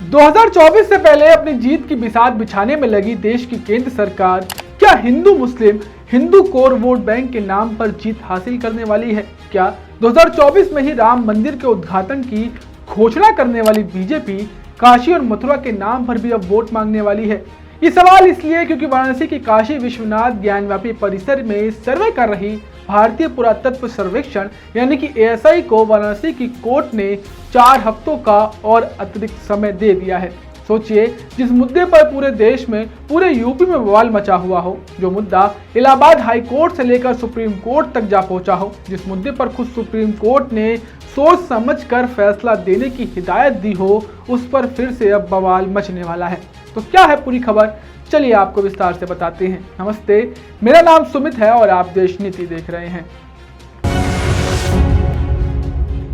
2024 से पहले अपनी जीत की बिसात बिछाने में लगी देश की केंद्र सरकार क्या हिंदू मुस्लिम हिंदू कोर वोट बैंक के नाम पर जीत हासिल करने वाली है? क्या 2024 में ही राम मंदिर के उद्घाटन की घोषणा करने वाली बीजेपी काशी और मथुरा के नाम पर भी अब वोट मांगने वाली है? ये सवाल इसलिए क्योंकि वाराणसी के काशी विश्वनाथ ज्ञानव्यापी परिसर में सर्वे कर रही भारतीय पुरातत्व सर्वेक्षण यानी कि एएसआई को वाराणसी की कोर्ट ने 4 हफ्तों का और अतिरिक्त समय दे दिया है। सोचिए, जिस मुद्दे पर पूरे देश में पूरे यूपी में बवाल मचा हुआ हो, जो मुद्दा इलाहाबाद हाई कोर्ट से लेकर सुप्रीम कोर्ट तक जा पहुंचा हो, जिस मुद्दे पर खुद सुप्रीम कोर्ट ने सोच समझकर फैसला देने की हिदायत दी हो, उस पर फिर से अब बवाल मचने वाला है। तो क्या है पूरी खबर, चलिए आपको विस्तार से बताते हैं। नमस्ते, मेरा नाम सुमित है और आप देश नीति देख रहे हैं।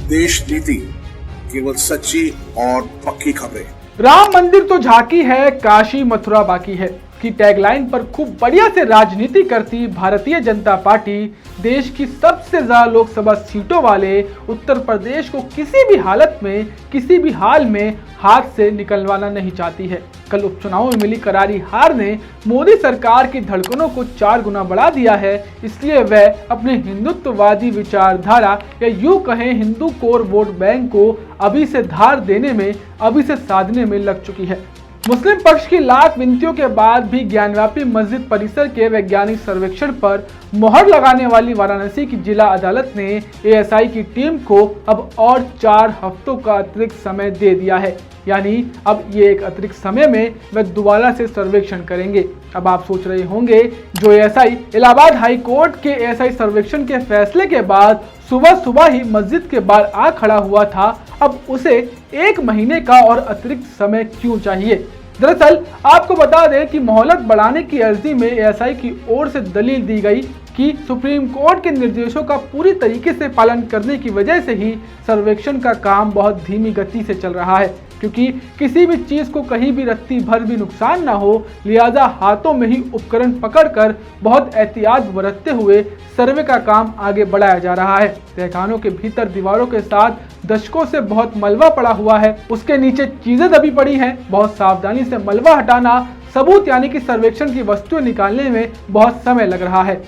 देश नीति, केवल सच्ची और पक्की खबरें। राम मंदिर तो झांकी है, काशी मथुरा बाकी है की टैगलाइन पर खूब बढ़िया से राजनीति करती भारतीय जनता पार्टी देश की सबसे ज्यादा लोकसभा सीटों वाले उत्तर प्रदेश को किसी भी हालत में किसी भी हाल में हाथ से निकलवाना नहीं चाहती है। कल उपचुनाव में मिली करारी हार ने मोदी सरकार की धड़कनों को 4 गुना बढ़ा दिया है, इसलिए वह अपने हिंदुत्ववादी विचारधारा या यूं कहें हिंदू कोर वोट बैंक को अभी से धार देने में, अभी से साधने में लग चुकी है। मुस्लिम पक्ष की लाख विनतियों के बाद भी ज्ञानव्यापी मस्जिद परिसर के वैज्ञानिक सर्वेक्षण पर मोहर लगाने वाली वाराणसी की जिला अदालत ने एएसआई की टीम को अब और 4 हफ्तों का अतिरिक्त समय दे दिया है। यानी अब ये एक अतिरिक्त समय में वह दोबारा से सर्वेक्षण करेंगे। अब आप सोच रहे होंगे, जो एएसआई इलाहाबाद हाई कोर्ट के एएसआई सर्वेक्षण के फैसले के बाद सुबह सुबह ही मस्जिद के बाहर आ खड़ा हुआ था, अब उसे 1 महीने का और अतिरिक्त समय क्यों चाहिए? दरअसल आपको बता दें कि मोहलत बढ़ाने की अर्जी में एएसआई की ओर से दलील दी गई कि सुप्रीम कोर्ट के निर्देशों का पूरी तरीके से पालन करने की वजह से ही सर्वेक्षण का काम बहुत धीमी गति से चल रहा है, क्योंकि किसी भी चीज को कहीं भी रत्ती भर भी नुकसान ना हो, लिहाजा हाथों में ही उपकरण पकड़कर बहुत एहतियात बरतते हुए सर्वे का काम आगे बढ़ाया जा रहा है। तहखानों के भीतर दीवारों के साथ दशकों से बहुत मलबा पड़ा हुआ है, उसके नीचे चीजें दबी पड़ी हैं, बहुत सावधानी से मलबा हटाना, सबूत यानी कि सर्वेक्षण की वस्तुएं निकालने में बहुत समय लग रहा है।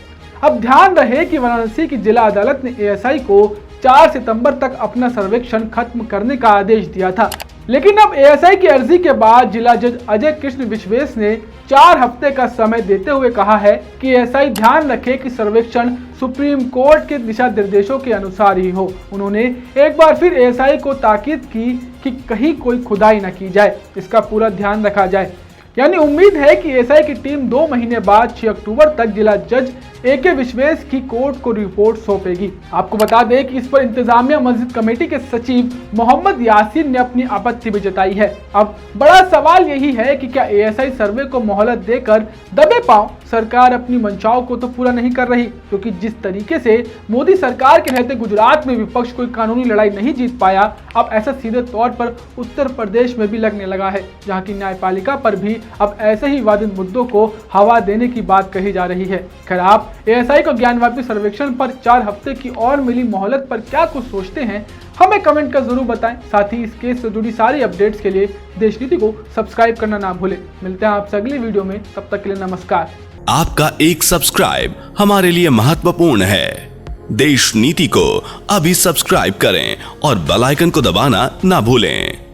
अब ध्यान रहे कि वाराणसी की जिला अदालत ने एएसआई को 4 सितंबर तक अपना सर्वेक्षण खत्म करने का आदेश दिया था, लेकिन अब एएसआई की अर्जी के बाद जिला जज अजय कृष्ण विश्वेश ने 4 हफ्ते का समय देते हुए कहा है कि एएसआई ध्यान रखे कि सर्वेक्षण सुप्रीम कोर्ट के दिशा निर्देशों के अनुसार ही हो। उन्होंने एक बार फिर एएसआई को ताकीद की कि कहीं कोई खुदाई न की जाए, इसका पूरा ध्यान रखा जाए। यानी उम्मीद है कि एएसआई की टीम 2 महीने बाद 6 अक्टूबर तक जिला जज AK विश्वेश की कोर्ट को रिपोर्ट सौंपेगी। आपको बता दें कि इस पर इंतजामिया मस्जिद कमेटी के सचिव मोहम्मद यासीन ने अपनी आपत्ति भी जताई है। अब बड़ा सवाल यही है कि क्या एएसआई सर्वे को मोहलत देकर दबे पांव सरकार अपनी मंशाओं को तो पूरा नहीं कर रही, क्योंकि जिस तरीके से मोदी सरकार के रहते गुजरात में विपक्ष कोई कानूनी लड़ाई नहीं जीत पाया, अब ऐसा सीधे तौर पर उत्तर प्रदेश में भी लगने लगा है, जहाँ की न्यायपालिका पर भी अब ऐसे ही वादित मुद्दों को हवा देने की बात कही जा रही है। खैर, आप एएसआई को ज्ञानव्यापी सर्वेक्षण पर 4 हफ्ते की और मिली मोहलत पर क्या कुछ सोचते हैं, हमें कमेंट कर जरूर बताएं। साथ ही इस केस से जुड़ी सारी अपडेट्स के लिए देश नीति को सब्सक्राइब करना ना भूलें। मिलते हैं आपसे अगली वीडियो में, तब तक के लिए नमस्कार। आपका एक सब्सक्राइब हमारे लिए महत्वपूर्ण है। देश नीति को अभी सब्सक्राइब करें और बेल आइकन को दबाना ना भूलें।